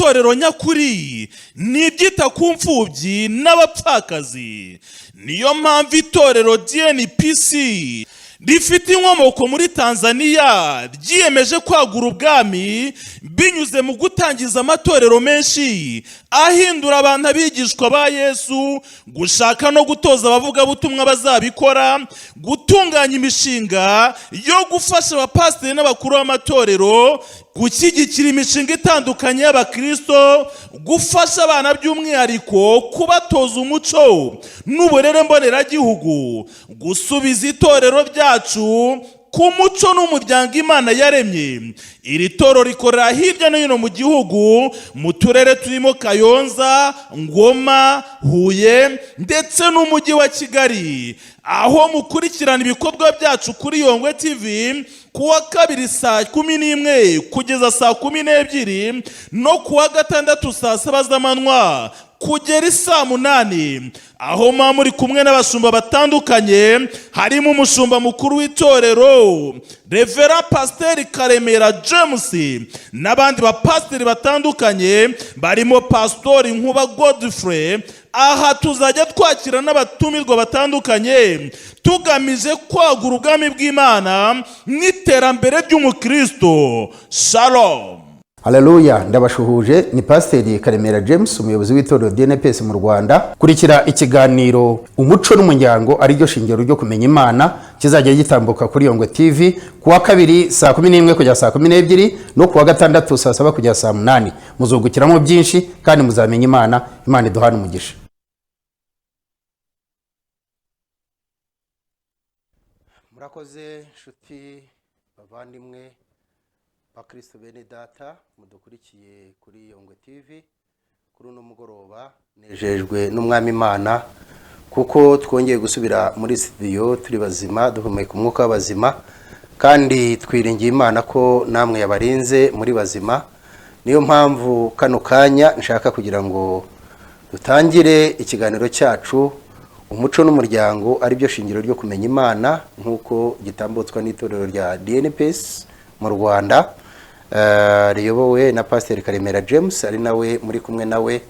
itorero nyakuri ni ibyita ku mfubyi n'abapfakazi. Niyo mpamvu itorero DNPC rifite inkomoko muri Tanzania ryiyemeje kwagura ubwami binyuze mu gutangiza amatorero menshi ahindura abantu abigishwa ba Yesu, gushaka no gutoza abavuga butumwa bazabikora, gutunganya imishinga yo gufasha abapasiteri n'abakuru b'amatorero, gushyigikira imishinga itandukanye y'abakristo, gufasha abana by'umwihariko kubatoza umuco n'uburere mboneragihugu, gusubiza itorero ryacu ku muco n'umuryango Imana yaremye. Iri toro rikorera hirya no hino mu gihugu mu turere turimo Kayonza, Ngoma, Huye ndetse n'umujyi wa Kigali, aho mukurikirana ibikorwa byacu kuri Yongwe TV kuwa kabiri saa 11 kugeza saa 12 no kuwa gatandatu saa 7 z'amanywa kugera saa 8, aho muri kumwe n'abashumba batandukanye, harimo umushumba mukuru w'itorero Reverend Pasteur Karemera James n'abandi bapasiteri batandukanye barimo Pastor Nkuba Godfrey. Aha tuzajya twakira n'abatumirwa batandukanye tugamije kwagura ubwami bw'Imana n'iterambere ry'umukristo. Shalom. Haleluya, ndabashuhuje. Ni Pasteur Karemera James, umuyobozi w'itorero DNPS mu Rwanda. Kurikira ikiganiro umuco n'umuryango ari ryo shingiro ryo kumenya Imana, kizajya gitambuka kuri Yongwe TV kuwa kabiri saa 11 kugeza saa 12 no kuwa gatandatu saa 7 kugeza saa 8. Muzungukiramo byinshi kandi muzamenya Imana. Imana iduhane umugisha. Murakoze nshuti bavandimwe bakristo bene data mudukurikiye kuri Yongwe TV. Kuri uno mugoroba nejejwe n'umwami Imana kuko twongeye gusubira muri studio turi bazima, duhumeka umwuka w'abazima, kandi twiringiye Imana ko namwe yabarinze muri bazima. Niyo mpamvu kano kanya nshaka kugira ngo dutangire ikiganiro cyacu umuco n'umuryango ari byo shingiro ryo kumenya Imana, nkuko gitambutswa n'itorero rya DNPS mu Rwanda, riyobowe na Pasteur Karemera James, ari nawe muri kumwe nawe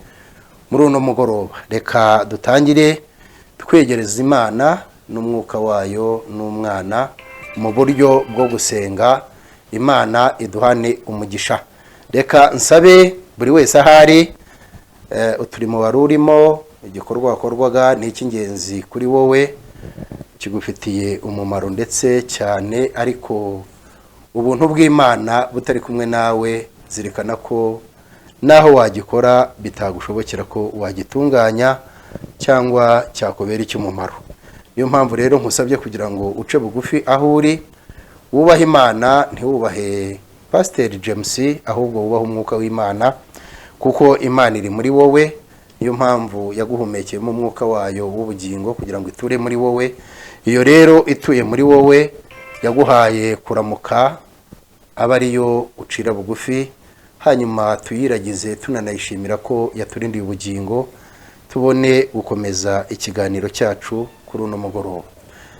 muri uno mugoroba. Reka dutangire twegereza Imana n'umwuka wayo n'umwana mu buryo bwo gusenga. Imana iduhane umugisha. Reka nsabe buri wese ahari uturimo warurimo, igikorwa wakorwaga ni icy'ingenzi kuri wowe, kigufitiye umumaro ndetse cyane, ariko ubuntu bw'Imana butari kumwe nawe, zirikana ko naho wagikora bitagushobokera ko wagitunganya cyangwa cyakubera icy'umumaro. Niyo mpamvu rero nkusabye kugira ngo uce bugufi aho uri, wubahe Imana, ntiwubahe Pasteur James, ahubwo wubahe umwuka w'Imana, kuko Imana iri muri wowe. Niyo mpamvu yaguhumekeyemo umwuka wayo w'ubugingo kugira ngo iture muri wowe. Iyo rero ituye muri wowe yaguhaye kuramuka, aba ariyo ucira bugufi, hanyuma tuyiragize tunanayishimira ko yaturindiye ubugingo, tubone gukomeza ikiganiro cyacu kuri uno mugoroba.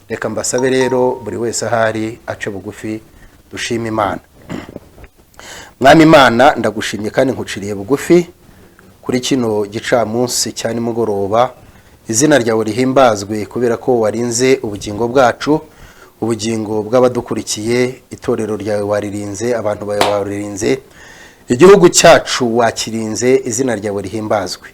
Reka mbasabe rero buri wese ahari ace bugufi dushime Imana. Mwami Imana, ndagushimye kandi nkuciriye bugufi kuri kino gicamunsi cyane mugoroba. Izina ryawe rihimbazwe kubera ko warinze ubugingo bwacu, ubugingo bw'abadukurikiye. Itorero ryawe waririnze, abantu bawe waririnze, igihugu cyacu wakirinze. Izina ryawe rihimbazwe.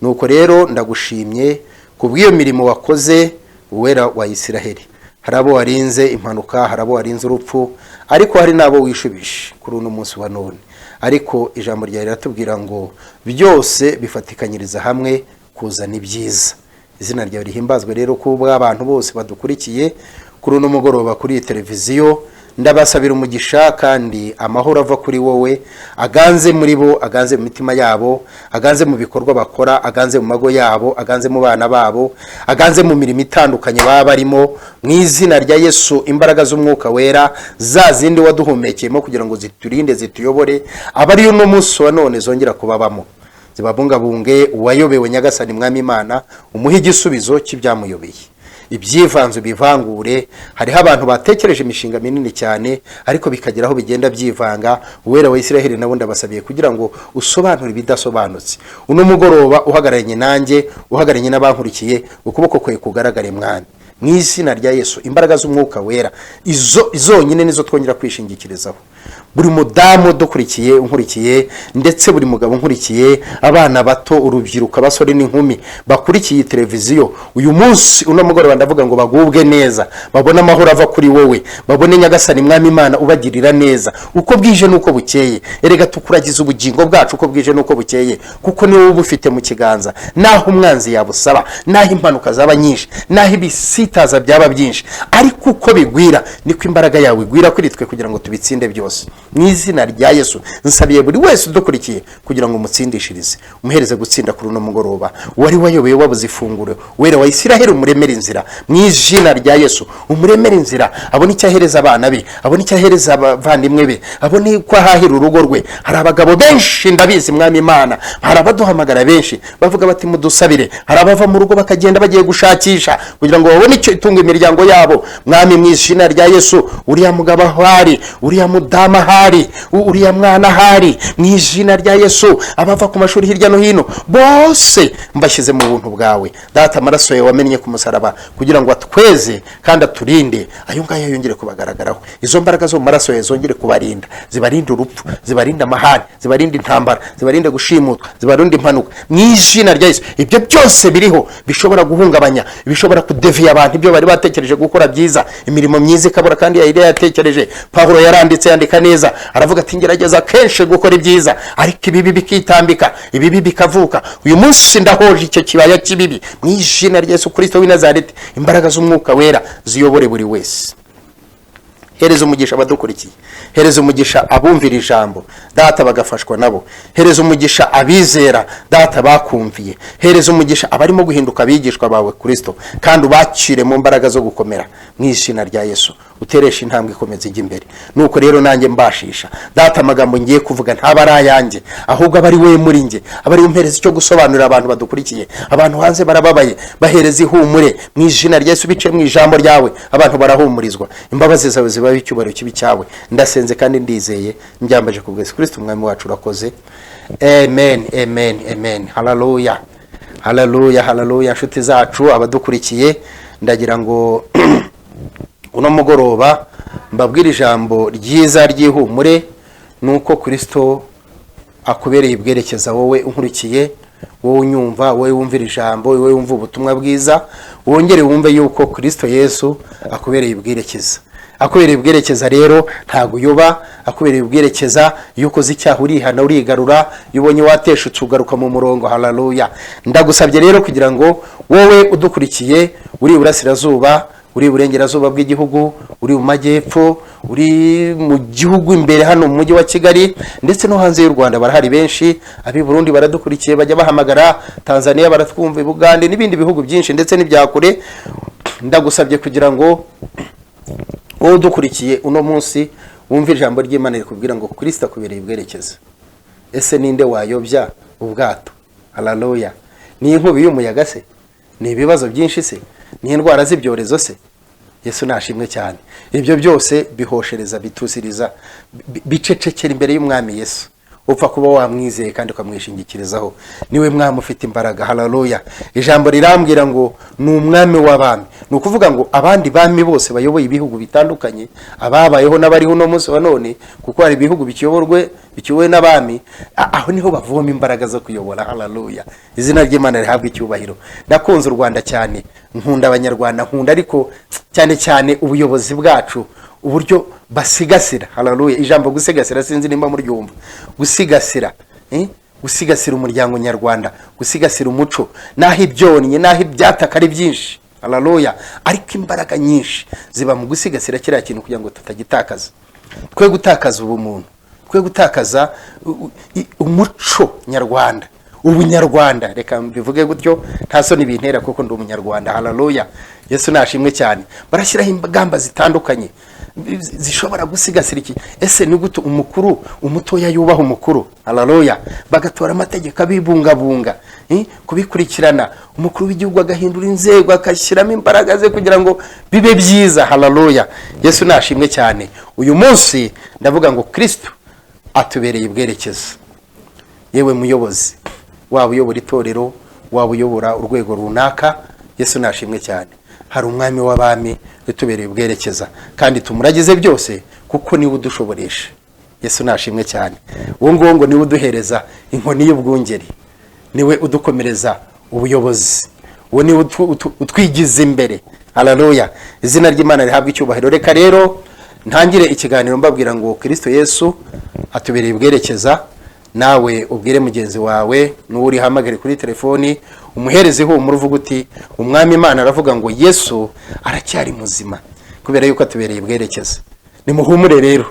Nuko rero ndagushimye kubw'iyo mirimo wakoze, uwera wa Isiraheli. Hari abo warinze impanuka, hari abo warinze urupfu, ariko hari nabo wishubishe kuri uno munsi wa none. Ariko ijambo ryawe riratubwira ngo byose bifatikanyiriza hamwe kuzana ibyiza. Izina ryawe rihimbazwe rero kubwa abantu bose badukurikiye kuri uno mugoroba kuri televiziyo. Ndabasabira umugisha kandi amahoro ava kuri wowe, aganze muri bo, aganze mu mitima yabo, aganze mu bikorwa bakora, aganze mu mago yabo, aganze mu bana babo, aganze mu mirimo itandukanye baba barimo. Mu izina rya Yesu, imbaraga z'umwuka wera za zindi waduhumekeyemo kugira ngo ziturinde, zituyobore, abari uno munsi wa none zongera kubabamo, zibabungabunge. Uwayobewe Nyagasani Mwami Imana umuhe igisubizo cy'ibyamuyobeye. ibyivanze bivangure. Hariho abantu batekereje imishinga minini cyane ariko bikageraho bigenda byivanga. Uwera wa Isiraheli nabo ndabasabiye kugira ngo usobanure ibidasobanutse. Uno mugoroba uhagararanye nanjye, uhagararanye n'abankurikiye, ukuboko kwe kugaragare mwami, mu izina rya Yesu. Imbaraga z'umwuka wera izo zonyine nizo twongera kwishingikirizaho. Buri mudamu dukurikiye, unkurikiye, ndetse buri mugabo unkurikiye, abana bato, urubyiruko, abasore n'inkumi bakurikiye televiziyo uyu munsi, uno mugoroba ndavuga ngo bagubwe neza, babone amahoro ava kuri wowe, babone Nyagasani mwami Imana ubagirira neza uko bwije nuko bukeye. Erega tukuragiza ubugingo bwacu uko bwije nuko bukeye, kuko niwe ubufite mu kiganza. Naho umwanzi yabusaba, naho impanuka zaba nyinshi, naho ibisitaza byaba byinshi, ariko uko bigwira niko imbaraga yawe igwira kuri twe kugira ngo tubitsinde byose. Mu izina rya Yesu nsabiye buri wese udukurikiye kugira ngo umutsindishirize, umuhereze gutsinda kuri uno mugoroba. Wari wayobeye wabuze ifunguro, Uwera wa Isiraheli umuremera inzira, mu izina rya Yesu umuremera inzira, abone icyo ahereza abana be, abone icyo ahereza abavandimwe be, abone ko ahahira urugo rwe. Hari abagabo benshi ndabizi mwami Imana, hari abaduhamagara benshi bavuga bati mudusabire, hari abava mu rugo bakagenda bagiye gushakisha kugira ngo babone icyo itunga imiryango yabo. Mwami mu izina rya Yesu, uriya mugabo ahari, uriya mudama ahari, uriya mwana ahari, mu izina rya Yesu, abava ku mashuri hirya no hino bose mbashyize mu buntu bwawe. Data, amaraso yawe wamennye ku musaraba kugira ngo atweze kandi aturinde, ayo ngayo yongere kubagaragaraho. Izo mbaraga zo mu maraso yawe zongere kubarinda, zibarinde urupfu, zibarinde amahane, zibarinde intambara, zibarinde gushimutwa, zibarinde impanuka, mu izina rya Yesu. Ibyo byose biriho bishobora guhungabanya, bishobora kudeviya abantu ibyo bari batekereje gukora byiza, imirimo myiza ikabura kandi yari yatekereje. Pawulo yaranditse, yandika neza, aravuga ati ngerageza kenshi gukora ibyiza ariko ibibi bikitambika, ibibi bikavuka. Uyu munsi ndahoje icyo kibaya kibibi mu izina rya Yesu Kristo w'i Nazareti. Imbaraga z'umwuka wera ziyobore buri wese. Hereza umugisha abadukurikiye, hereza umugisha abumvira ijambo Data bagafashwa nabo, hereza umugisha abizera Data bakumviye, hereza umugisha abarimo guhinduka abigishwa bawe Kristo, kandi ubakire mu mbaraga zo gukomera mu izina rya Yesu. Uteresha intambwe ikomeza ijya imbere. Nuko rero nanjye mbashisha Data, amagambo ngiye kuvuga ntaba ari ayanjye, ahubwo abari we muri nge, abari umpereza icyo gusobanurira abantu badukurikiye. Abantu hanze barababaye, bahereza ihumure mu izina rya Yesu. Bice mu ijambo ryawe abantu barahumurizwa. Imbabazi zawe zibaho, icyubahiro kibi cyawe. Ndasenze kandi ndizeye, mbyambaje ku Yesu Kristo umwami wacu. Urakoze. Amen, amen, amen. Hallelujah, hallelujah, hallelujah. Nshuti zacu abadukurikiye, ndagira ngo uno mugoroba mbabwira ijambo ryiza ry'ihumure, nuko Kristo akubereye ibwerekeza. Wowe unkurikiye, wowe unyumva, wowe wumvira ijambo, wowe wumva ubutumwa bwiza, wongere wumve yuko Kristo Yesu akubereye ibwerekeza. Akubereye ibwerekeza rero ntago uyoba, akubereye ibwerekeza iyo ukoze icyaha urihana, urigarura, iyo ubonye wateshutse ugaruka mu murongo. Haleluya. Ndagusabye rero kugira ngo wowe udukurikiye, uri iburasirazuba, uri iburengerazuba bw'igihugu, uri mu majyepfo, uri mu gihugu imbere hano mu mujyi wa Kigali, ndetse no hanze y'u Rwanda barahari benshi. Abi Burundi baradukurikiye, bajya bahamagara, Tanzania baratwumva, Uganda n'ibindi bihugu byinshi ndetse n'ibyakure. Ndagusabye kugira ngo wowe udukurikiye uno munsi wumve ijambo ry'Imana rikubwira ngo Kristo akubereye ibwerekeza. Ese ninde wayobya ubwato? Haleluya. Ni inkubi y'umuyaga se? Ni ibibazo byinshi se? Ni indwara z'ibyorezo se? Yesu nashimwe cyane. Ibyo byose bihoshereza, bitusiriza, bicecekera imbere y'umwami Yesu. Upfa kuba wamwizeye kandi ukamwishingikirizaho. Niwe mwami ufite imbaraga. Haleluya. Ijambo rirambwira ngo ni umwami w'abami. Ni ukuvuga ngo abandi bami bose bayoboye ibihugu bitandukanye, ababayeho n'abariho no munsi wa none, kuko hari ibihugu bikiyobowe n'abami, aho niho bavoma imbaraga zo kuyobora. Haleluya. Izina ry'Imana rihabwa icyubahiro. Nakunze u Rwanda cyane, nkunda abanyarwanda, nkunda ariko cyane cyane ubuyobozi bwacu, uburyo basigasira. Haleluya. Ijambo gusigasira sinzi nimba muri yumva. Gusigasira, gusigasira umuryango nyarwanda, gusigasira umuco, naho ibyonnye, naho ibyataka ari byinshi. Haleluya. Ariko imbaraga nyinshi ziba mu gusigasira kiriya kintu kugira ngo tutagitakaza. Twe gutakaza ubumuntu, twe gutakaza umuco nyarwanda, ubunyarwanda. Reka mbivuge gutyo, nta soni bintera kuko ndi umunyarwanda. Haleluya. Yesu nashimwe cyane. Barashyiraho ingamba zitandukanye zishobora gusigasira iki. Ese ni gute umukuru umutoya yubaha umukuru? Haleluya. Bagatora amategeko abibungabunga. kubikurikirana, umukuru w'igihugu agahindura inzego agashyiramo imbaraga ze kugira ngo bibe byiza. Haleluya, Yesu nashimwe cyane. Uyu munsi ndavuga ngo Kristo atubereye ibwerekezo. Yewe muyobozi, waba uyobora itorero, waba uyobora urwego runaka, Yesu nashimwe cyane. Hari umwami w'abami utubereye ubwerekeza kandi tumuragize byose kuko niwe udushoboresha. Yesu nashimwe cyane. Uwo ngo niwe uduhereza inkoni y'ubwungeri, niwe udukomereza ubuyobozi, uwo niwe utwigiza imbere. Haleluya, izina ry'Imana rihabwa icyubahiro. Reka rero ntangire ikiganiro mbabwira ngo Kristo Yesu atubereye ubwerekeza. Nawe ubwire mugenzi wawe n'uri hamagare kuri telefoni, umuhereze ihumure uvuga uti umwami Imana aravuga ngo Yesu aracyari muzima kubera yuko atubereye ubwerekeza. Nimuhumure rero,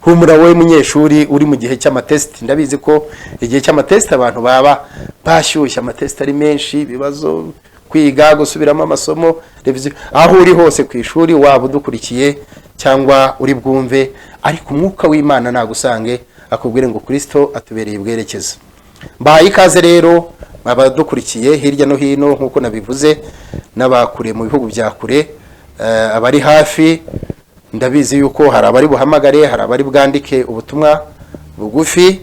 humura wowe munyeshuri uri mu gihe cy'amatest. Ndabizi ko igihe cy'amatest abantu baba bashyushya, amatest ari menshi, ibibazo, kwiga, gusubiramo amasomo, revision. Aho uri hose ku ishuri, waba udukurikiye cyangwa uri bwumve, ariko umwuka w'Imana nagusange akubwire ngo Kristo atubereye ubwerekeza. Mbahaye ikaze rero abadukurikiye hirya no hino, nkuko nabivuze, n'abakure mu bihugu bya kure, abari hafi. Ndabizi yuko hari abari buhamagare, hari abari bwandike ubutumwa bugufi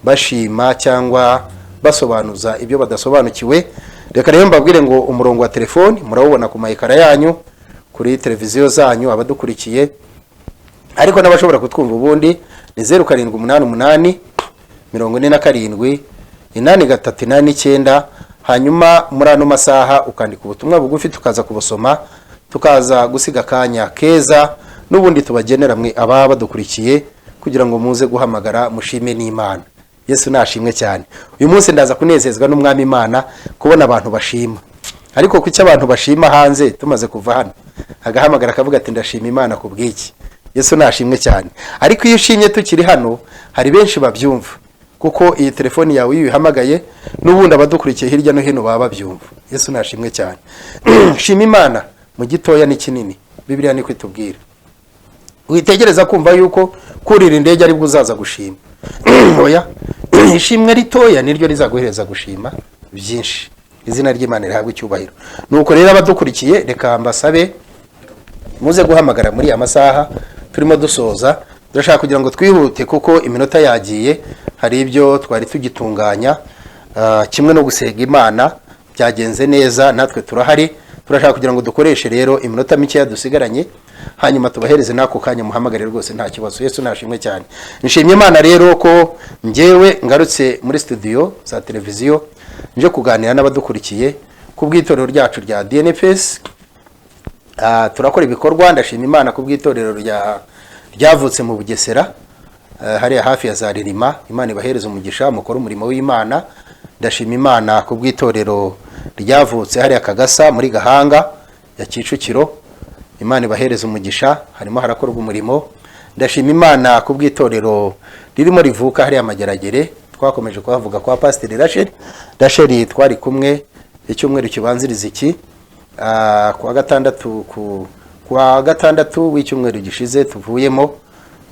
bashima cyangwa basobanuza ibyo badasobanukiwe. Reka rero mbabwire ngo umurongo wa telefoni murawubona ku mayekara yanyu kuri televiziyo zanyu abadukurikiye, ariko n'abashobora kutwumva ubundi ni 0788 47 8389. hanyuma muri ano masaha ukandika ubutumwa bugufi tukaza kubusoma, tukaza gusiga kanya keza n'ubundi tubagenera mwe aba badukurikiye kugira ngo muze guhamagara mushime n'Imana. Yesu nashimwe cyane. Uyu munsi ndaza kunezezwa n'umwami Imana kubona abantu bashima, ariko kuki abantu bashima hanze tumaze kuva hano agahamagara akavuga ati ndashima Imana kubw'iki. Yesu nashimwe cyane. Ariko iyo ushimye tukiri hano hari benshi babyumva, kuko iyi telefoni yawe iyo uhamagaye n'ubundi abadukurikiye hirya no hino baba babyumva. Yesu nashimwe cyane. Shima Imana mu gitoya ni kinini, Bibiliya ni kwitubwira. Witegereza kumva yuko kurira indege ari bwo uzaza gushima. Oya, ishimwe ritoya niryo rizaguhereza gushima byinshi. Izina ry'Imana rihabwa icyubahiro. Nuko rero abadukurikiye reka mbasabe muze guhamagara muri amasaha turimo dusoza. Turashaka kugira ngo twihute kuko iminota yagiye, hari ibyo twari tugitunganya, kimwe no gusega Imana byagenze neza, natwe turahari. Turashaka kugira ngo dukoreshe rero iminota mike dusigaranye, hanyuma tubahereze nako kanya muhamagare rwose nta kibazo. Yesu nashimwe cyane. Nishimye Imana rero ko njyewe ngarutse muri studio za televiziyo nje kuganira n'abadukurikiye ku bw'itorero ryacu rya DNPS. Turakora ibikorwa. Ndashima Imana ku bw'itorero ryavutse mu Bugesera, hariya hafi ya za Ririma. Imana ibahereza umugisha mukora umurimo w'Imana. Ndashima Imana ku bw'itorero ryavutse hariya Kagasa muri Gahanga ya Kicukiro. Imana ibahereza umugisha, harimo harakorwa umurimo. Ndashima Imana ku bw'itorero ririmo rivuka hariya Mageragere, twakomeje kuhavuga kwa Pastor Rachel twari kumwe icyumweru kibanziriza iki, kwa gatandatu w'icyumweru gishize tuvuyemo.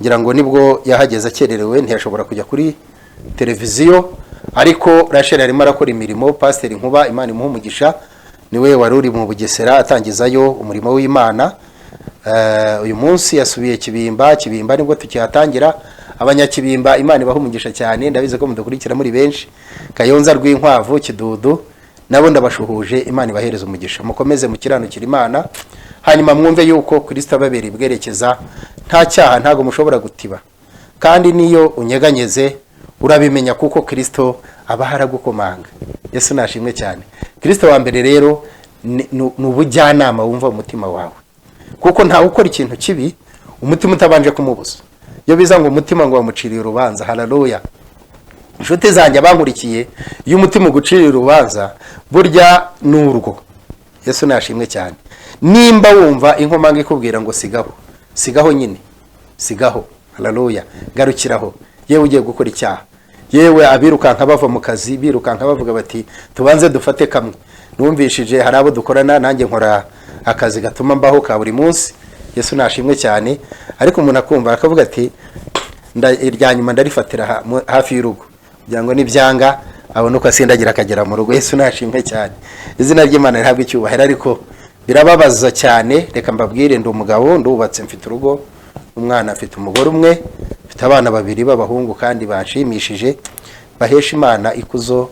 Ngira ngo nibwo yahageze akererewe ntiyashobora kujya kuri televiziyo, ariko Rachel arimo arakora imirimo. Pastor Nkuba Imana imuha umugisha, niwe wari uri mu Bugesera atangizayo umurimo w'Imana. Uyu munsi yasubiye Kibimba nibwo tukihatangira. Abanyakibimba Imana ibaha umugisha cyane, ndabize ko mudukurikira muri benshi. Kayonza Rwinkwavu Kidudu nabo ndabashuhuje, Imana ibahereza umugisha. Mukomeze mukiranukira Imana, hanyuma mwumve yuko Kristo ababereye ibwerekeza, nta cyaha ntago mushobora gutiba, kandi niyo unyeganyeze urabimenya kuko Kristo aba haragukomanga. Yesu nashimwe cyane. Kristo wa mbere rero n'ubujyanama wumva umutima wawe, kuko nta ukora ikintu kibi umutima utabanje kumubuza. Iyo biza ngo umutima ngo wamuciriye urubanza. Haleluya. Inshuti zanjye bankurikiye, iyo umutima uguciriye urubanza burya n'urwo. Yesu nashimwe cyane. Nimba wumva inkomanga ikubwira ngo sigaho nyine, sigaho. Haleluya. Garukiraho. Yewe ugiye gukora icyaha, yewe abirukanka bava mu kazi birukanka bavuga bati tubanze dufate kamwe. Numvishije hari abo dukorana, nanjye nkora akazi gatuma mbaho ka buri munsi. Yesu nashimwe cyane. Ariko umuntu akumva akavuga ati iryanyuma ndarifatira hafi y'urugo kugira ngo nibyanga abona uko asindagira akagera mu rugo. Yesu nashimwe cyane, izina ry'Imana rihabwe icyubahiro. Ariko birababaza cyane, reka mbabwire, ndi umugabo, ndubatse, mfite urugo, umwana afite umugore umwe, mfite abana babiri b'abahungu kandi banshimishije, bahesha Imana ikuzo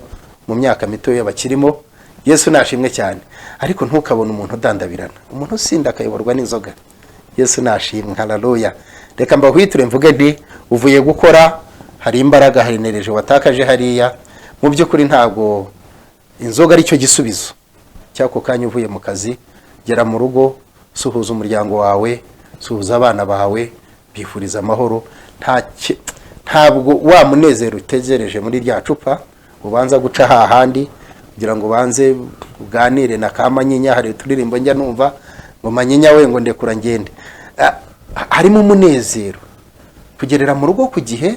mu myaka mitoya bakirimo. Yesu nashimwe cyane. Ariko ntukabone umuntu udandabirana, umuntu usinda akayoborwa n'inzoga. Yesu nashimwe, haleluya. Reka mbahwiture mvuge nti uvuye gukora, hari imbaraga harinereje watakaje hariya. Mu by'ukuri ntabwo inzoga ari cyo gisubizo cyako kanya uvuye mu kazi. Gera mu rugo, suhuza umuryango wawe, suhuza abana bawe, bifuriza amahoro. Ntabwo wa munezero utegereje muri rya cupa ubanza guca hahandi kugira ngo banze uganire na Kamanyinya. Hari turirimbo njya numva ngo Manyinya we ngo ndekura ngende. Harimo umunezero kugerera mu rugo ku gihe,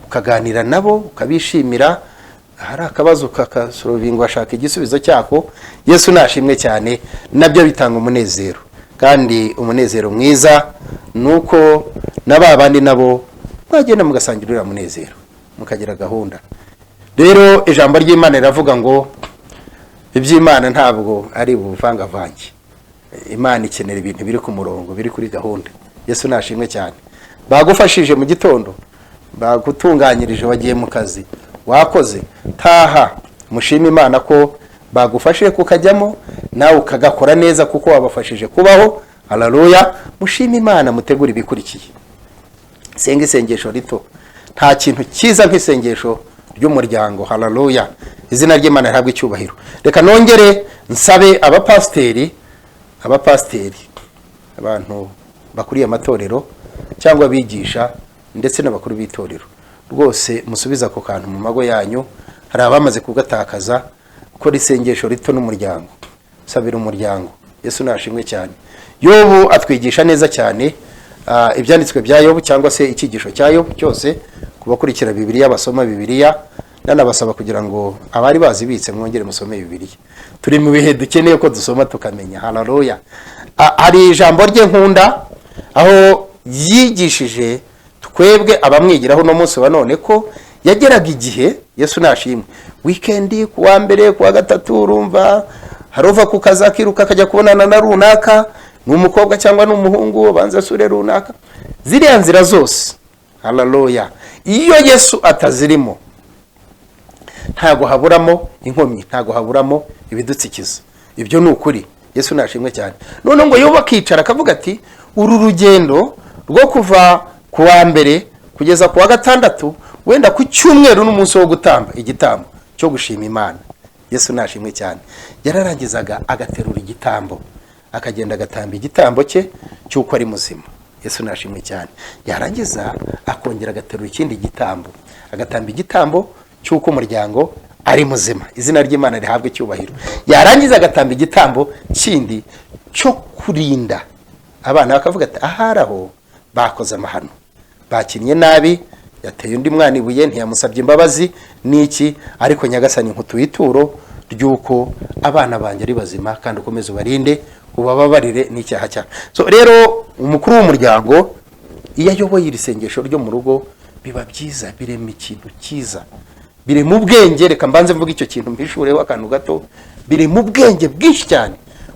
ukaganira nabo, ukabishimira. Hari akabazo kakasorovinga ashaka igisubizo cyako. Yesu nashimwe cyane, nabyo bitanga umunezero, kandi umunezero mwiza nuko nababandi nabo mwagenda mugasangirira umunezero, mukagira gahunda. Rero ijambo ry'Imana riravuga ngo iby'Imana ntabwo ari ubuvangavange. Imana ikenera ibintu biri ku murongo, biri kuri gahunda. Yesu nashimwe cyane. Bagufashije mu gitondo, bagutunganyirije, wagiye mu kazi, wakoze, taha, mushima Imana ko bagufashije kukajyamo, nawe ukagakora neza kuko wabafashije kubaho. Haleluya. Mushima Imana, mutegura ibikurikiye. Senga isengesho rito. Nta kintu cyiza nk'isengesho ry'umuryango. Haleluya. Izina ry'Imana rihabwe icyubahiro. Reka nongere nsabe abapasiteri, abantu bakuriye amatorero cyangwa abigisha ndetse n'abakuru b'itorero, rwose musubiza ako kantu mu mago yanyu. Hari abamaze kugatakaza. Ko isengesho rito n'umuryango, sabira umuryango. Yesu nashimwe cyane. Yobu atwigisha neza cyane ibyanditswe bya Yobu, cyangwa se ikigisho cya Yobu cyose. Kubakurikira Bibiliya, basoma Bibiliya, nanabasaba kugira ngo abari bazibitse mwongere musome Bibiliya. Turi mu bihe dukeneye ko dusoma tukamenya. Haleluya. Hari ijambo rye nkunda, aho yigishije twebwe abamwigiraho no munsi wa none ko yageraga igihe, Yesu nashimwe, weekend kuwa mbere kuwa gatatu, urumva harova ku kazi akiruka akajya kubonana na runaka, n'umukobwa cyangwa n'umuhungu, banza sure runaka. Ziriya nzira zose, haleluya, iyo Yesu atazirimo ntago haburamo inkomyi, ntago haburamo ibidutsikiza. Ibyo ni ukuri. Yesu nashimwe cyane. None ngo Yobu akicara akavuga ati, uru rugendo rwo kuva kuwa mbere kugeza kuwa gatandatu, wenda ku cyumweru n'umunsi wo gutamba igitambo cyo gushima Imana. Yesu nashimwe cyane. Yararangizaga agaterura igitambo, akagenda agatamba igitambo cye cyuko ari muzima. Yesu nashimwe cyane. Yarangiza akongera agaterura ikindi gitambo, agatamba igitambo cyuko umuryango ari muzima. Izina ry'Imana rihabwe icyubahiro. Yarangiza agatamba igitambo kindi cyo kurinda abana, bakavuga ati aharaho bakoze amahano, bakinnye nabi, yateye undi mwana ibuye, ntiyamusabye imbabazi niki, ariko Nyagasani nkutuye ituro ryuko abana banjye ari bazima, kandi ukomeze ubarinde, ubababarire n'icyaha cyaha. So rero umukuru w'umuryango iyo ayoboye iri sengesho ryo mu rugo, biba byiza, birema ikintu cyiza, biri mu bwenge. Reka mbanze mvuga icyo kintu mpishureho akantu gato. Biri mu bwenge bwinshi cyane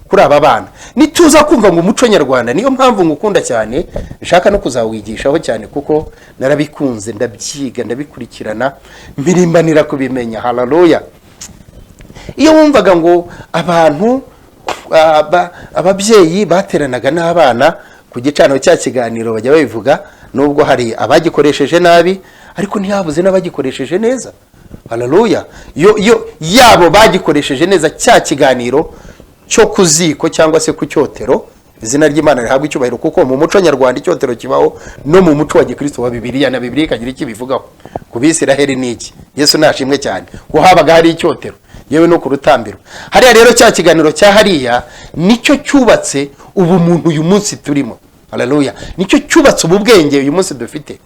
kuri aba bana. Nituza kumva ngo umuco nyarwanda, niyo mpamvu ngukunda cyane, nshaka no kuzawigishaho cyane kuko narabikunze, ndabyiga, ndabikurikirana, mpirimbanira kubimenya. Haleluya. Iyo wumvaga ngo abantu ababyeyi bateranaga n'abana ku gicaniro cya kiganiro, bajya babivuga, nubwo hari abagikoresheje nabi, ariko ntihabuze n'abagikoresheje neza. Haleluya. Yabo bagikoresheje neza cya kiganiro cyo kuziko cyangwa se ku cyotero. Izina ry'Imana rihabwe icyubahiro, kuko mu muco nyarwanda icyotero kibaho no mu muco wa Gikristo wa Bibiliya, na Bibiliya ikagira iki bivugaho. Ku Bisiraheli niki. Yesu nashimwe cyane. Ko habaga hari icyotero, yewe no ku rutambiro. Hariya rero cya kiganiro cya hariya nicyo cyubatse ubu muntu uyu munsi turimo. Haleluya. Nicyo cyubatse ubu bwenge uyu munsi dufite.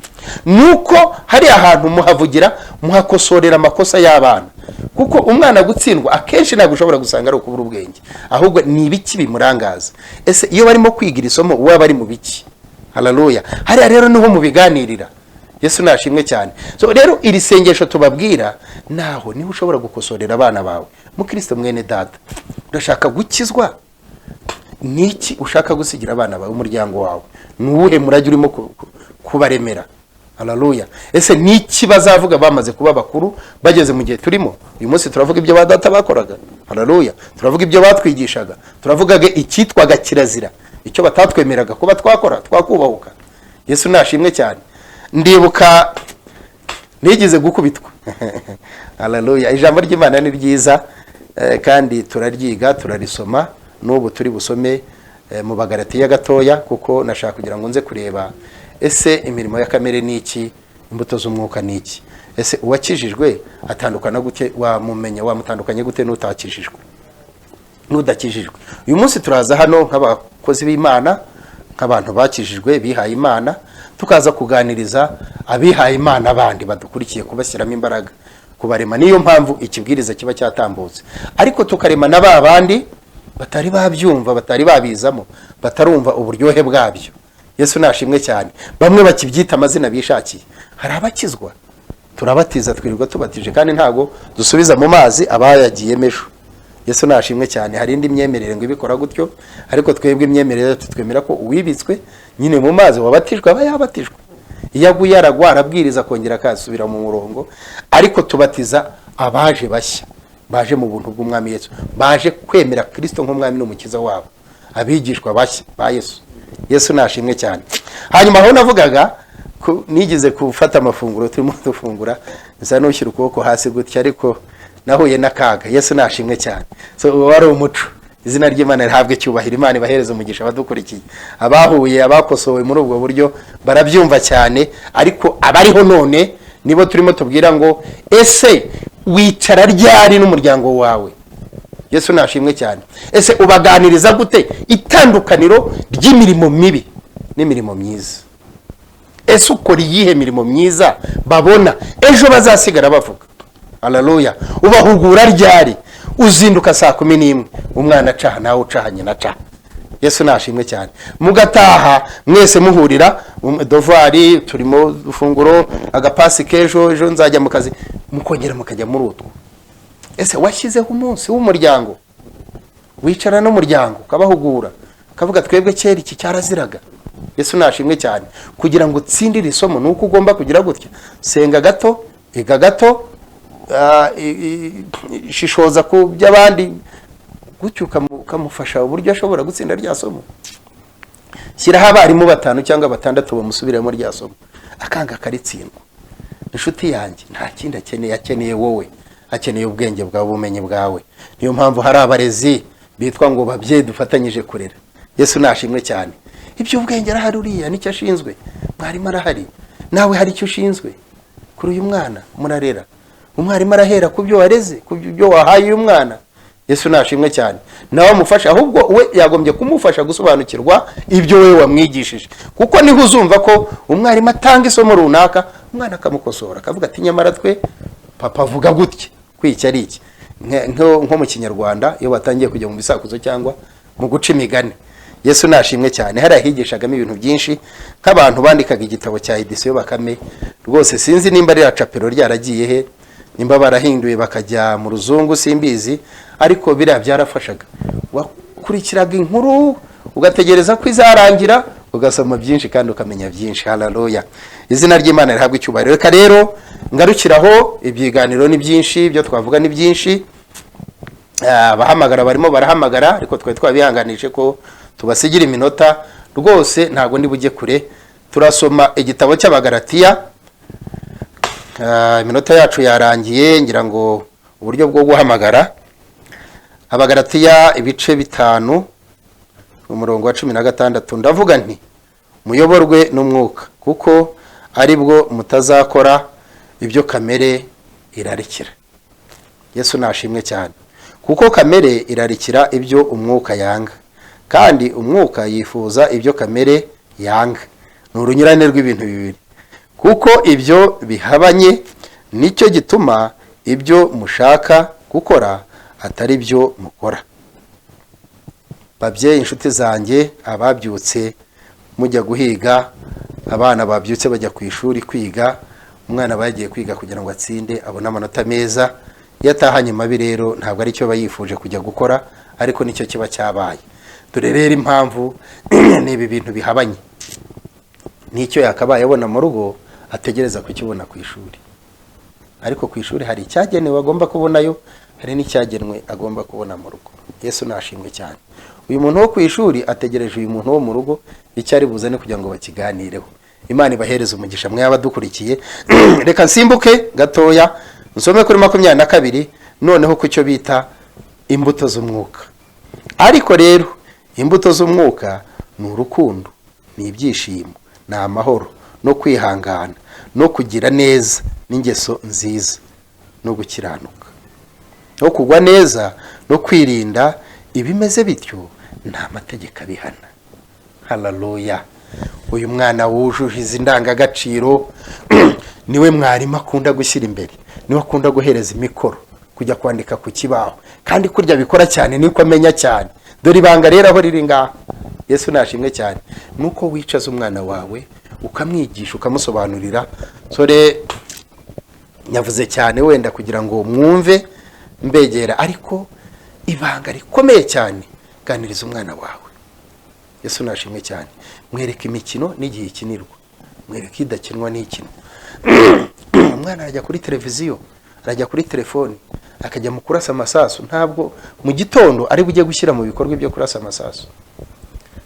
Nuko hari ahantu muhavugira, muhakosorera amakosa y'abana. Kuko umwana gutsindwa akenshi ntabwo ushobora gusanga ari ukubura ubwenge, ahubwo ni ibiki bimurangaza. Ese iyo barimo kwigira isomo uwa bari mu biki? Haleluya. Hariya rero niho mubiganirira. Yesu nashimwe cyane. So rero iri sengesho tubabwira naho niba ushobora gukosorera abana bawe. Mukristo mwene data, urashaka gukizwa, niki ushaka gusigira abana bawe, umuryango wawe? Nuwuhe murage urimo kubaremera? Haleluya. Ese niki bazavuga bamaze kuba bakuru, bageze mu gihe turimo? Uyu munsi turavuga ibyo badata bakoraga. Haleluya. Turavuga ibyo batwigishaga, turavugaga icyitwaga kirazira, icyo batatwemeraga kuba twakora, twakubahuka. Yesu nashimwe cyane. Ndibuka nigeze gukubitwa. Haleluya. Ijambo ry'Imana ni ryiza kandi turaryiga, turarisoma. N'ubu turi busome mu Bagalatiya gatoya, kuko nashaka kugira ngo nze kureba ese imirimo ya kamere niki, imbuto z'umwuka niki. Ese uwakijijwe atandukana gute, wamumenya wamutandukanye gute n'utakijijwe, n'udakijijwe? Uyu munsi turaza hano nk'abakozi b'Imana, nk'abantu bakijijwe bihaye Imana, tukaza kuganiriza abihaye Imana abandi badukurikiye, kubashyiramo imbaraga, kubarema. Niyo mpamvu ikibwiriza kiba cyatambutse, ariko tukarema na ba bandi batari babyumva, batari babizamo, batarumva uburyohe bwabyo. Yesu nashimwe cyane. Bamwe bakibyita amazina bishakiye. Hari abakizwa turabatiza, twirirwa tubatije, kandi ntago dusubiza mu mazi abayagiye mesho. Yesu nashimwe cyane. Hari indi myemerere ngo ibikora gutyo, ariko twebwe imyemerere twemera ko uwibitswe nyine mu mazi wabatijwe aba yabatijwe. Iyo aguye aragwa, arabwiriza kongera akasubira mu murongo, ariko tubatiza abaje bashya, baje mu buntu bw'umwami Yesu, baje kwemera Kristo nk'umwami n'umukiza wabo, abigishwa bashya ba Yesu. Yesu nashimwe cyane. Hanyuma aho navugaga nigize gufata amafunguro, turimo dufungura, nza n'ushyira ukuboko hasi gutya, ariko nahuye n'akaga. Yesu nashimwe cyane. So wari umuco. Izina ry'Imana rihabwe cyubahiro. Imana ibahereze umugisha abadukurikiye, abahuye, abakosowe muri ubwo buryo barabyumva cyane, ariko abariho none nibo turimo tubwira ngo ese wicara ryari n'umuryango wawe? Yesu nashimwe cyane. Ese ubaganiriza gute itandukaniro ry'imirimo mibi n'imirimo myiza? Ese ukora iyihe mirimo myiza babona ejo bazasigara bavuga? Haleluya. Ubahugura ryari? Uzinduka saa 11 umwana acaha nawe ucahanye na caha. Yesu nashimwe cyane. Mugataha mwese muhurira dovari, turimo dufunguro, agapasi kejo, ejo nzajya mu kazi, mukongera mukajya muri utwo. Ese washyizeho umunsi w'umuryango, wicara n'umuryango ukabahugura, kavuga twebwe kera iki cyaraziraga? Yesu nashimwe cyane. Kugira ngo utsindire isomo nuko ugomba kugira gutya: senga gato, iga gato, shishoza ku by'abandi, gutyo ukamufasha uburyo ashobora gutsinda rya somo. Shyiraho abarimu 5 cyangwa 6 bamusubiramo rya somo, akanga karitsindwa. Inshuti yanjye nta kindi akeneye wowe, akeneye ubwenge bwawe, ubumenyi bwawe. Niyo mpamvu hari abarezi bitwa ngo babyeyi dufatanyije kurera. Yesu nashimwe cyane. Ibyo ubwenge arahari, uriya nicyo ashinzwe, mwarimu arahari, nawe hari icyo ushinzwe kuri uyu mwana murarera. Umwarimu arahera ku byo wareze, ku byo wahaye uyu mwana. Yesu nashimwe cyane. Nawe amufasha, ahubwo we yagombye kumufasha gusobanukirwa ibyo we wamwigishije, kuko niho uzumva ko umwarimu atanga isomo runaka, umwana akamukosora, akavuga ati nyamara twe papa avuga gutya, kwiki ari iki. Nko mu Kinyarwanda iyo batangiye kujya mu bisakuzo cyangwa mu guca imigani. Yesu nashimwe cyane. Hari ahigishagamo ibintu byinshi, nk'abantu bandikaga igitabo cya Edisiyo Bakame. Rwose sinzi nimba ari capero ryaragiye he, nimba barahinduye bakajya mu ruzungu simbizi, ariko biriya byarafashaga. Wakurikiraga inkuru ugategereza ko izarangira, ugasoma byinshi kandi ukamenya byinshi. Haleluya. Izina ry'Imana rihabwe icyubahiro. Reka rero ngarukiraho, ibyiganiro ni byinshi, byo twavuga ni byinshi. Abahamagara barimo barahamagara, ariko twe twabihanganije ko tubasigira iminota. Rwose ntago ndi bujye kure. Turasoma igitabo cy'Abagalatiya. Iminota yacu yarangiye, ngira ngo uburyo bwo guhamagara. Abagalatiya ibice 5 umurongo wa 16, ndavuga nti muyoborwe n'umwuka, kuko aribwo mutazakora ibyo kamere irarikira. Yesu nashimwe cyane. Kuko kamere irarikira ibyo umwuka yanga, kandi umwuka yifuza ibyo kamere yanga. Ni urunyurane rw'ibintu bibiri. Kuko ibyo bihabanye, nicyo gituma ibyo mushaka gukora atari byo mukora. Babyeyi, inshuti zanjye, ababyutse mujya guhiga, abana babyutse bajya ku ishuri kwiga, umwana aba yagiye kwiga kugira ngo atsinde abone amanota meza. Iyo atahanye mabi rero ntabwo ari cyo aba yifuje kujya gukora, ariko nicyo kiba cyabaye. Dore rero impamvu ni ibi bintu bihabanye. Nicyo yakabaye abona mu rugo ategereza kukibona ku ishuri, ariko ku ishuri hari icyagenewe agomba kubonayo, hari n'icyagenwe agomba kubona mu rugo. Yesu nashimwe cyane. Uyu muntu wo ku ishuri ategereje uyu muntu wo mu rugo icyo ari buzane kugira ngo bakiganireho. Imana ibahereze umugisha mwe abadukurikiye. Reka nsimbuke gatoya nsome kuri 22 noneho ku cyo bita imbuto z'umwuka. Ariko rero imbuto z'umwuka ni urukundo, ni ibyishimo, ni amahoro, no kwihangana, no kugira neza, n'ingeso nziza, no gukiranuka, no kugwa neza, no kwirinda. Ibimeze bityo nta mategeko abihana. Haleluya. Uyu mwana wujuje izi ndangagaciro niwe mwarimu akunda gushyira imbere, niwe akunda guhereza imikoro, kujya kwandika ku kibaho, kandi kurya bikora cyane niko amenya cyane. Dore ibanga rero aho riri ngaha. Yesu nashimwe cyane. Nuko wicaza umwana wawe ukamwigisha, ukamusobanurira. Sore nyavuze cyane wenda kugira ngo mwumve mbegera, ariko ibanga rikomeye cyane, ganiriza umwana wawe. Yesu nashimwe cyane. Mwereka imikino n'igihe ikinirwa, mwereka idakinwa n'ikino. Umwana arajya kuri televiziyo, arajya kuri telefoni, akajya mu kurasa amasasu. Ntabwo mu gitondo ari bujye gushyira mu bikorwa byo kurasa amasasu.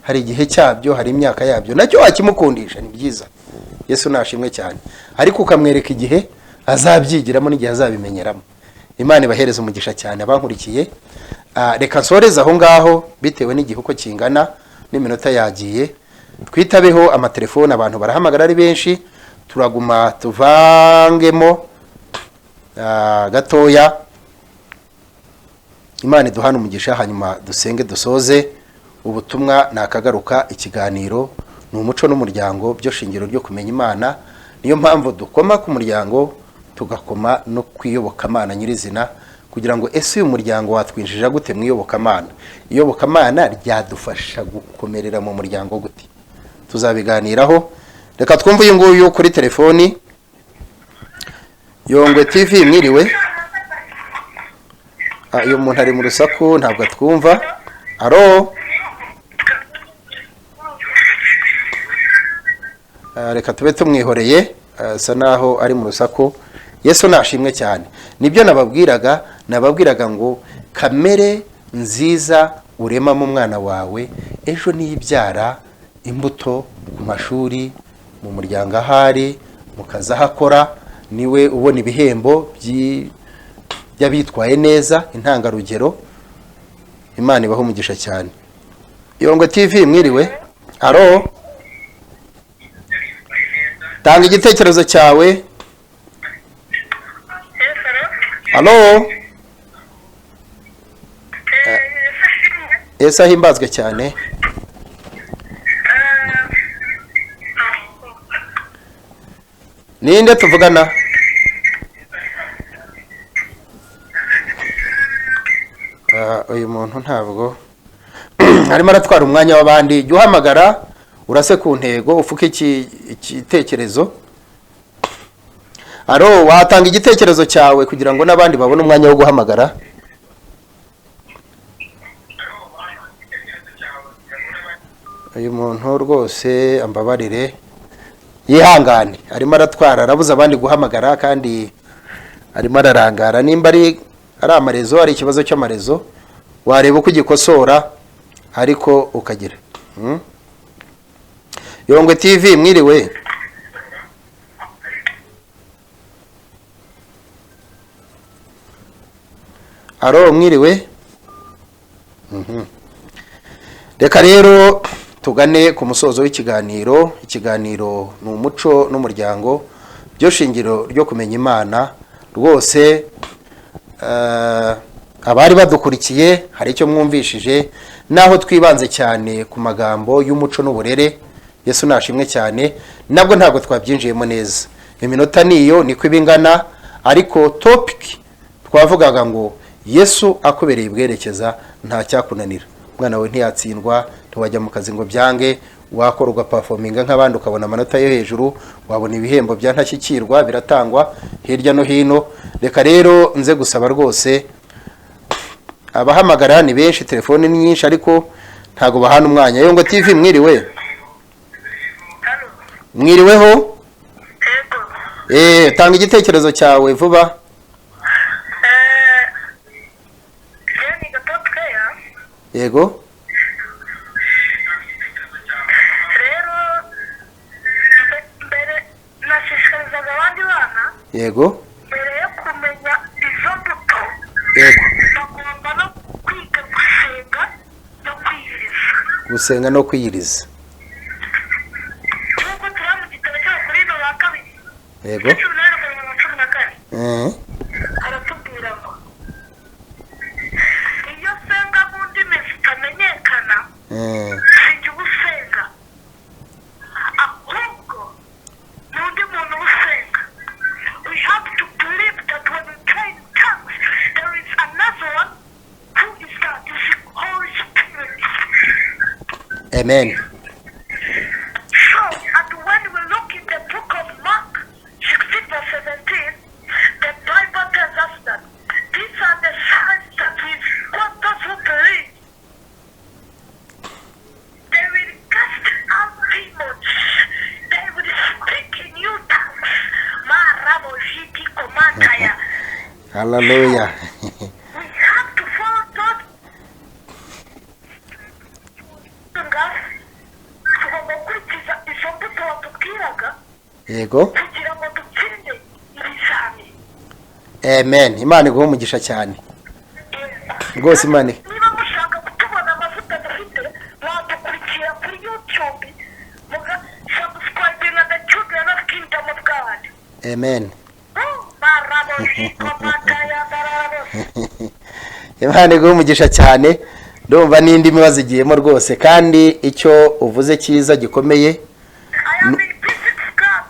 Hari igihe cyabyo, hari imyaka yabyo, nacyo wakimukundisha, ni byiza. Yesu nashimwe cyane. Ariko ukamwereka igihe azabyigiramo n'igihe azabimenyeramo. Imana ibahereze umugisha cyane abankurikiye. Reka nsoreze aho ngaho bitewe n'igihe uko kingana n'iminota yagiye. Twitabeho amatelefone, abantu barahamagara ari benshi, turaguma tuvangemo gatoya. Imana iduhana umugisha, hanyuma dusenge dusoze. Ubutumwa nakagaruka. Ikiganiro ni umuco n'umuryango, byo shingiro ryo kumenya Imana. Niyo mpamvu dukoma ku muryango, tugakoma no kwiyoboka Imana nyirizina, kugira ngo ese uyu muryango watwinjira gute mwiyoboka Imana. Iyoboka Imana ryadufasha gukomerera mu muryango gute, tuzabiganiraho. Reka twumve uyu nguyu kuri telefoni. Yongwe TV, mwiriwe. Uyu muntu ari mu rusaku ntabwo twumva. Aro, reka tube tumwihoreye, asa naho ari mu rusaku. Yesu nashimwe cyane. Nibyo nababwiraga ngo kamere nziza urema mu mwana wawe ejo niyibyara imbuto ku mashuri, mu muryango ahari, mu kazi ahakora, niwe ubona ibihembo by'abitwaye neza, intangarugero. Imana ibaho umugisha cyane. Yongwe TV, mwiriwe. Aro, tanga igitekerezo cyawe. Alo. Esa himbazwe cyane. Ninde tuvugana? Uyu muntu ntabwo arimo aratwara umwanya w'abandi. Jya uhamagara urase ku ntego, ufuke igitekerezo. Aro, watanga igitekerezo cyawe kugira ngo n'abandi babone umwanya wo guhamagara. Uyu muntu rwose ambabarire, yihangane, arimo aratwara, arabuza abandi guhamagara kandi arimo ararangara. Nimba ari amarezo, ari ikibazo cy'amarezo, wareba uko ugikosora ariko ukagira. Yongwe TV, mwiriwe. Aro, mwiriwe. Reka rero tugane ku musozo w'ikiganiro. Ikiganiro ni umuco n'umuryango, byo shingiro ryo kumenya Imana. Rwose abari badukurikiye hari icyo mwumvishije, naho twibanze cyane ku magambo y'umuco n'uburere. Yesu nashimwe cyane. Nabwo ntabwo twabyinjiyemo neza, iminota niyo niko ibingana, ariko topic twavugaga ngo Yesu akubereye ibwerekeza nta cyakunanira. Umwana we ntiyatsindwa, ntiwajya mu kazi ngo byange, wakora ugaperforminga nk'abandi ukabona amanota yo hejuru, wabona ibihembo bya ntashyikirwa biratangwa hirya no hino. Reka rero nze gusaba rwose, abahamagara ni benshi, telefone ni nyinshi, ariko ntago bahana umwanya. Yongo TV, mwiriwe? Mwiriweho? Tanga igitekerezo cyawe vuba. Yego. Rero mbere nashishikarizaga abandi bana. Yego. Mbere yo kumenya izo mbuto. Yego. Bagomba no kwiga gusenga no kwiyiriza. Gusenga no kwiyiriza. Nk'uko turi mu gitabo cy'Abakorinto ba kabiri. Yego. 18:14. Aratubwira ngo iyo senga mu ndimi zitamenyekana, sijya ubusenga, ahubwo n'undi muntu ubusenga. We have to believe that when we pray in tongues, there is another one who is that, is the Holy Spirit. Amen. So, and when we look in the book of Mark 16:17, the Bible tells us that these are the signs that we want those who believe. They will cast out demons. They will speak in new tongues. Marabo Jiki Komandaya. Hallelujah. We have to follow those. Tugomba gukurikiza izo mbuto batubwiraga Yego. kugira ngo dutsinde ibizami. Amen. Imana iguhe umugisha cyane. Rwose Imana. Niba mushaka kutubona amavuta dufite, mwadukurikira kuri YouTube, muga subscribe na the children of kingdom of God. Amen. Marabo Shikomandaya Marabo. Imana iguhe umugisha cyane. Ndumva n'indimi wazigiyemo rwose, kandi icyo uvuze cyiza gikomeye. I am in peace with God.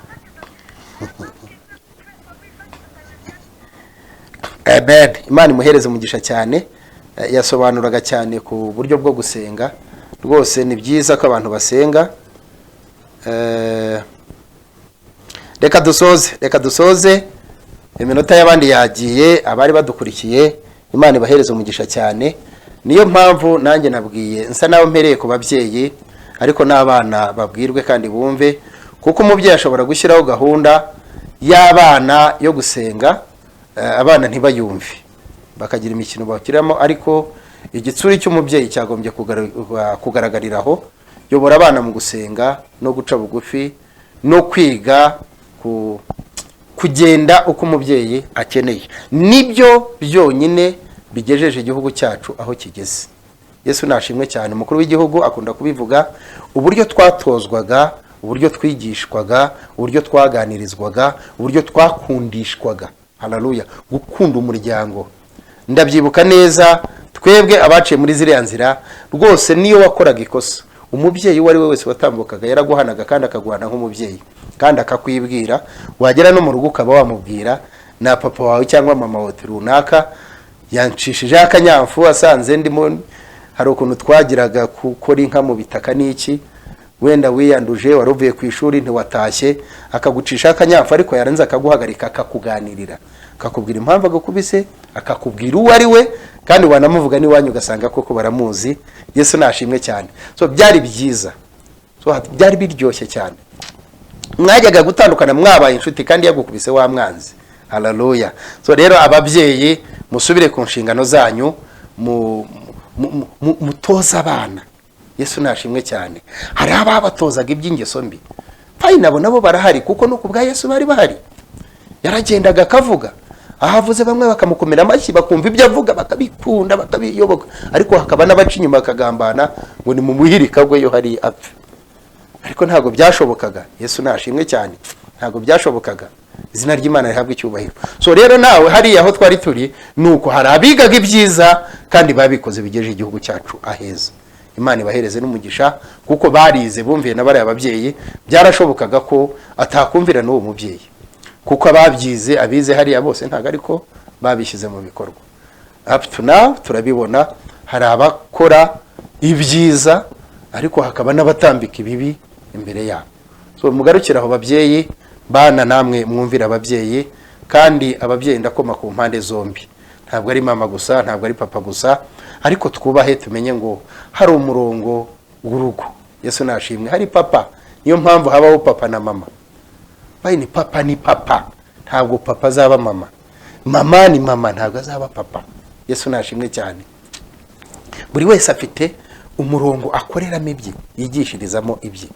Amen. Imana imuhereze umugisha cyane. Yasobanuraga cyane ku buryo bwo gusenga. Rwose ni byiza ko abantu basenga. Reka dusoze. Iminota y'abandi yagiye, abari badukurikiye. Imana ibahereze umugisha cyane. Niyo mpamvu nanjye nabwiye nsa naho mpereye ku babyeyi, ariko n'abana babwirwe kandi bumve, kuko umubyeyi ashobora gushyiraho gahunda y'abana yo gusenga, abana ntibayumve, bakagira imikino bakiramo, ariko igitsuri cy'umubyeyi cyagombye kugaragariraho. Yobora abana mu gusenga no guca bugufi no kwiga kugenda uko umubyeyi akeneye. Nibyo byonyine bigejeje igihugu cyacu aho kigeze. Yesu nashimwe cyane. Umukuru w'igihugu akunda kubivuga, uburyo twatozwaga, uburyo twigishwaga, uburyo twaganirizwaga, uburyo twakundishwaga. Haleluya. Gukunda umuryango. Ndabyibuka neza, twebwe abaciye muri ziriya nzira, rwose niyo wakoraga ikosa, umubyeyi wari we wese watambukaga yaraguhanaga kandi akaguhana nk'umubyeyi, kandi akakwibwira. Wagera no mu rugo ukaba wamubwira, na papa wawe cyangwa mama wawe runaka yanshishije akanyamfu, asanze ndimo, hari ukuntu twagiraga gukora inka mu bitaka n'iki, wenda wiyanduje waruvuye ku ishuri ntiwatashye, akagucisha akanyamfu, ariko yaranze akaguhagarika akakuganirira, akakubwira impamvu agukubise, akakubwira uwo ari we, kandi wanamuvuga n'iwanyu ugasanga koko baramuzi. Yesu nashimwe cyane. So byari byiza, so byari biryoshye cyane. Mwajyaga gutandukana mwabaye inshuti kandi yagukubise wa mwanzi. Haleluya. So rero ababyeyi musubire ku nshingano zanyu, mutoza abana. Yesu nashimwe cyane. Hari ababatozaga iby'ingeso mbi, nabo barahari, kuko nuko bwa Yesu bari bahari. Yaragendaga akavuga, ahavuze bamwe bakamukomera amashyi, bakumva ibyo avuga, bakabikunda, bakabiyoboka, ariko hakaba n'abaca inyuma bakagambana ngo ni mu muhirika gwe yo hari apfe. Ariko ntago byashobokaga. Yesu nashimwe cyane. Ntago byashobokaga. Izina ry'Imana rihabwa icyubahiro. So rero nawe hari aho twari turi, nuko hari abigaga ibyiza kandi babikoze bigeje igihugu cyacu aheza. Imana ibahereze n'umugisha, kuko barize bumviye na bari ababyeyi. Byarashobokaga ko atakumvira n'uwo mubyeyi, kuko ababyize abize hariya bose ntago ariko babishyize mu bikorwa. Up to now turabibona, hari abakora ibyiza ariko hakaba n'abatambika ibibi imbere yabo. So mugarukira aho babyeyi bana, namwe mwumvira ababyeyi, kandi ababyeyi ndakoma ku mpande zombi, ntabwo ari mama gusa, ntabwo ari papa gusa, ariko twubahe tumenye ngo hari umurongo w'urugo. Yesu nashimwe, hari papa, niyo mpamvu habaho papa na mama. Bayi ni papa ni papa, ntabwo papa azaba mama, mama ni mama, ntabwo azaba papa. Yesu nashimwe cyane. Buri wese afite umurongo akoreramo ibye, yigishirizamo ibye.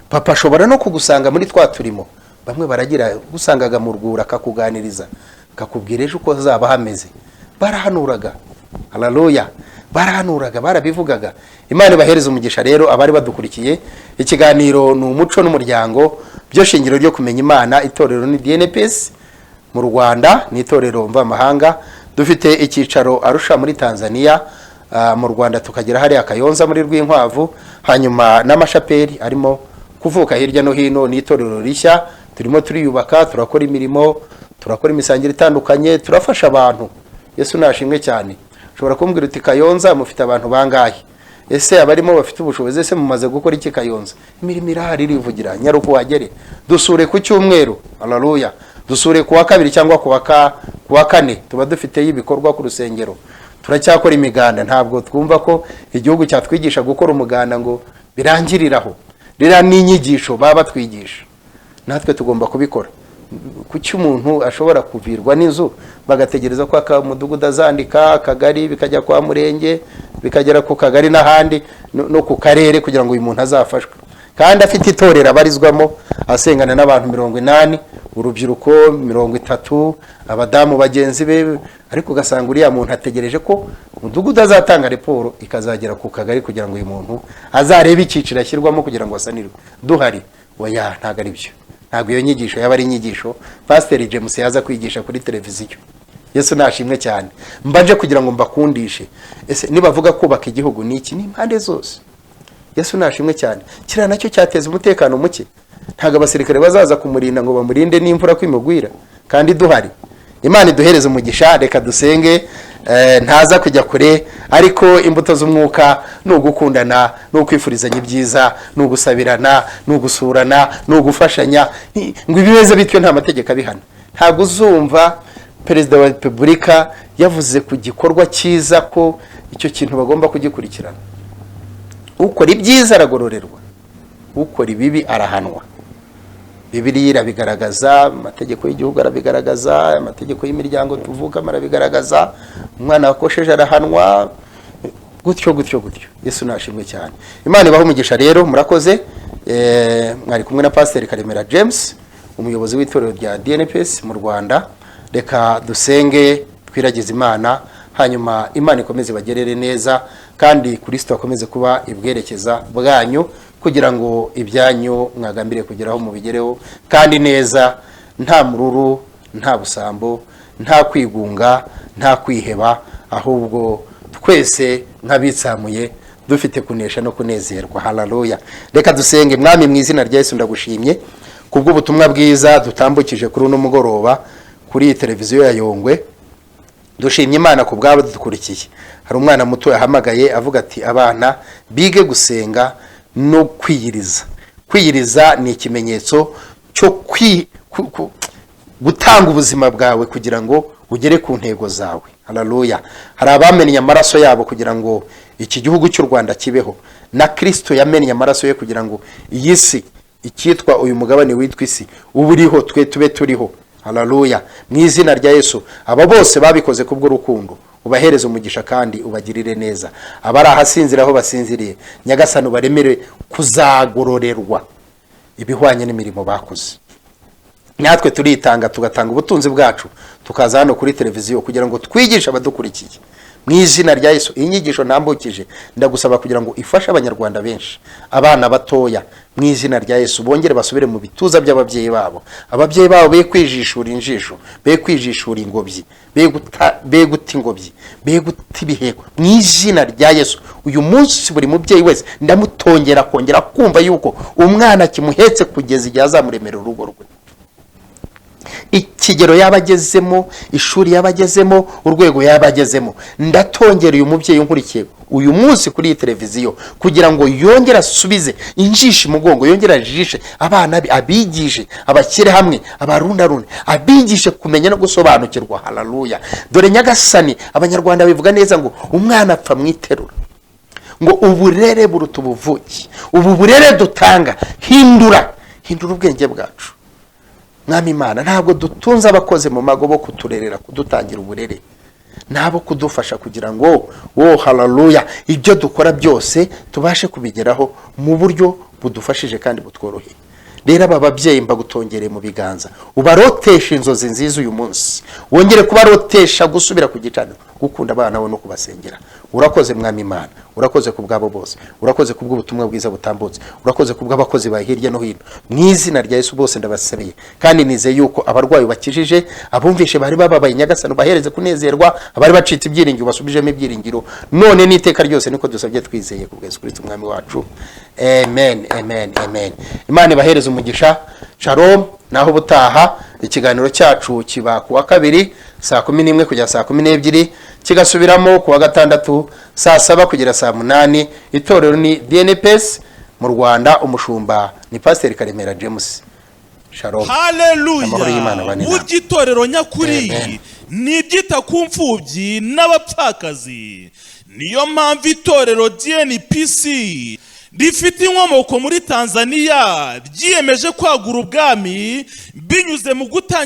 Papa ashobora no kugusanga muri twa turimo, bamwe baragira gusangaga mu rwura akakuganiriza, akakubwira ejo uko zaba hameze. Barahanuraga, haleluya, barahanuraga, barabivugaga. Imana ibahereza umugisha rero abari badukurikiye. Ikiganiro ni umuco n'umuryango, byo shingiro ryo kumenya Imana. Itorero ni DNPS mu Rwanda, ni itorero mvamahanga. Dufite icyicaro Arusha muri Tanzania, mu Rwanda tukagira hari Kayonza muri Rwinkwavu, hanyuma n'amashapeli arimo kuvuka hirya no hino. Ni itorero rishya, turimo turiyubaka, turakora imirimo, turakora imisangiro itandukanye, turafasha abantu. Yesu nashimwe cyane. Ushobora kumbwira uti Kayonza mufite abantu bangahe? Ese abarimo bafite ubushobozi, ese mumaze gukora iki Kayonza? Imirimo irahari irivugira, nyaruko wagere. Dusure ku cyumweru, haleluya, dusure ku wa kabiri cyangwa ku wa kane, tuba dufite ibikorwa ku rusengero. Turacyakora imiganda, ntabwo twumva ko igihugu cyatwigisha gukora umuganda ngo birangiriraho. Rira n'inyigisho baba twigisha, natwe tugomba kubikora. Kuki umuntu ashobora kuvirwa n'inzu bagategereza ko akamudugudu azandika, akagari bikajya kwa murenge, bikagera ku kagari n'ahandi no ku karere kugira ngo uyu muntu azafashwe, kandi afite itorero abarizwamo, asengana n'abantu 80, urubyiruko 30, abadamu bagenzi be, ariko ugasanga uriya muntu ategereje ko umudugudu azatanga raporo ikazagera ku kagari kugira ngo uyu muntu azarebe icyiciro ashyirwamo kugira ngo asanirwe. Duhari oya, ntago ari byo. Ntabwo iyo nyigisho yaba ari inyigisho Pastor James yaza kwigisha kuri televiziyo. Yesu nashimwe cyane. Mbanje kugira ngo mbakundishe. Ese nibavuga kubaka igihugu ni iki? Ni impande zose. Yesu nashimwe cyane. Kira nacyo cyateza umutekano muke. Ntago abasirikare bazaza kumurinda ngo bamurinde n'imvura kwimugwira, kandi duhari. Imana iduhereze umugisha. Reka dusenge. Ntaza kujya kure, ariko imbuto z'umwuka no gukundana, no kwifurizanya ibyiza, no gusabirana, no gusurana, no gufashanya, ngo ibibeze bityo nta mategeko abihana. Ntabwo uzumva Perezida wa Repubulika yavuze ku gikorwa cyiza ko icyo kintu bagomba kugikurikirana. Ukora ibyiza aragororerwa, ukora ibibi arahanwa. Bibiliya irabigaragaza, amategeko y'igihugu arabigaragaza, amategeko y'imiryango tuvuga arabigaragaza. Umwana wakosheje arahanwa, gutyo. Yesu nashimwe cyane. Imana ibaho umugisha rero, murakoze. Mwari kumwe na Pastor Karemera James, umuyobozi w'itorero rya DNPS mu Rwanda. Reka dusenge, twiragize Imana, hanyuma Imana ikomeze bagerere neza, kandi Kristo akomeze kuba ibwerekeza bwanyu, kugira ngo ibyanyu mwagambire kugeraho mubigereho kandi neza, nta mururu, nta busambo, nta kwigunga, nta kwiheba, ahubwo twese nk'abitsamuye dufite kunesha no kunezerwa. Haleluya. Reka dusenge. Mwami, mu izina rya Yesu ndagushimye kubw'ubutumwa bwiza dutambukije kuri uno mugoroba kuri televiziyo ya Yongwe. Dushimye Imana ku bwabo dukurikiye. Hari umwana muto yahamagaye avuga ati abana bige gusenga no kwiyiriza. Kwiyiriza ni ikimenyetso cyo gutanga ubuzima bwawe kugira ngo ugere ku ntego zawe. Haleluya. Hari abamenye amaraso yabo kugira ngo iki gihugu cy'u Rwanda kibeho, na Kristo yamenye amaraso ye kugira ngo iyi si icyitwa uyu mugabane witwa isi uburiho twe tube turiho. Haleluya. Mu izina rya Yesu, aba bose babikoze kubwo rukundo ubahereze umugisha kandi ubagirire neza. Abari ahasinzira aho basinziriye, Nyagasani baremere kuzagororerwa ibihwanye n'imirimo bakoze. Natwe turitanga, tugatanga ubutunzi bwacu, tukaza hano kuri televiziyo kugira ngo twigishe abadukurikiye. Mu izina rya Yesu, inyigisho ntambukije ndagusaba kugira ngo ifashe abanyarwanda benshi, abana batoya, mu izina rya Yesu bongere basubire mu bituza by'ababyeyi babo. Ababyeyi babo be kwijishura injisho, be kwijishura ingobyi, be guta ingobyi, be guta ibiheko. Mu izina rya Yesu, uyu munsi buri mubyeyi wese ndamutongera kongera kumva yuko umwana kimuhetse kugeza igihe azamuremera urugo rwe. Ikigero yabagezemo, ishuri yabagezemo, urwego yabagezemo, ndatongera uyu mubyeyi unkurikiye uyu munsi kuri iyi televiziyo kugira ngo yongere asubize injisha imugongo, yongere ajishe abana abigishe, abashyire hamwe, abarundarunde, abigishe kumenya no gusobanukirwa. Haleluya. Dore Nyagasani, abanyarwanda bivuga neza ngo umwana apfa mwiterura, ngo uburere buruta ubuvuke. Ubu burere dutanga hindura ubwenge bwacu. Mwami Imana, ntabwo dutunze abakoze mu mago bo kuturerera, kudutangira uburere, nabo kudufasha kugira ngo haleluya, ibyo dukora byose tubashe kubigeraho mu buryo budufashije kandi butworoheye. Rero aba babyeyi mbagutongere mu biganza, ubarotesha inzozi nziza uyu munsi, wongere kubarotesha gusubira ku gicaniro, gukunda abana bo no kubasengera. Urakoze Mwami Imana, urakoze ku bwabo bose, urakoze ku bw'ubutumwa bwiza butambutse, urakoze ku bw'abakozi ba hirya no hino. Mu izina rya Yesu bose ndabasabiye, kandi nizeye yuko abarwayi bakijije, abumvishe bari bababaye Nyagasani bahereze kunezerwa, abari bacitse ibyiringiro basubijemo ibyiringiro, none n'iteka ryose niko dusabye twizeye ku bwa Yesu Kristo umwami wacu. Amen, amen, amen. Imana ibahereze umugisha. Shalom. Naho butaha ikiganiro cyacu kiba kuwa kabiri saa 11 kugera saa 12, kigasubiramo kuwa gatandatu saa 7 kugera saa 8. Itorero ni DNPS mu Rwanda, umushumba ni Pastor Karemera James. Shalom. Haleluya. Itorero nyakuri ni ibyita ku mfubyi n'abapfakazi. Niyo mpamvu itorero DNPC rifite inkomoko muri Tanzania ryiyemeje kwagura ubwami binyuze mu gutanga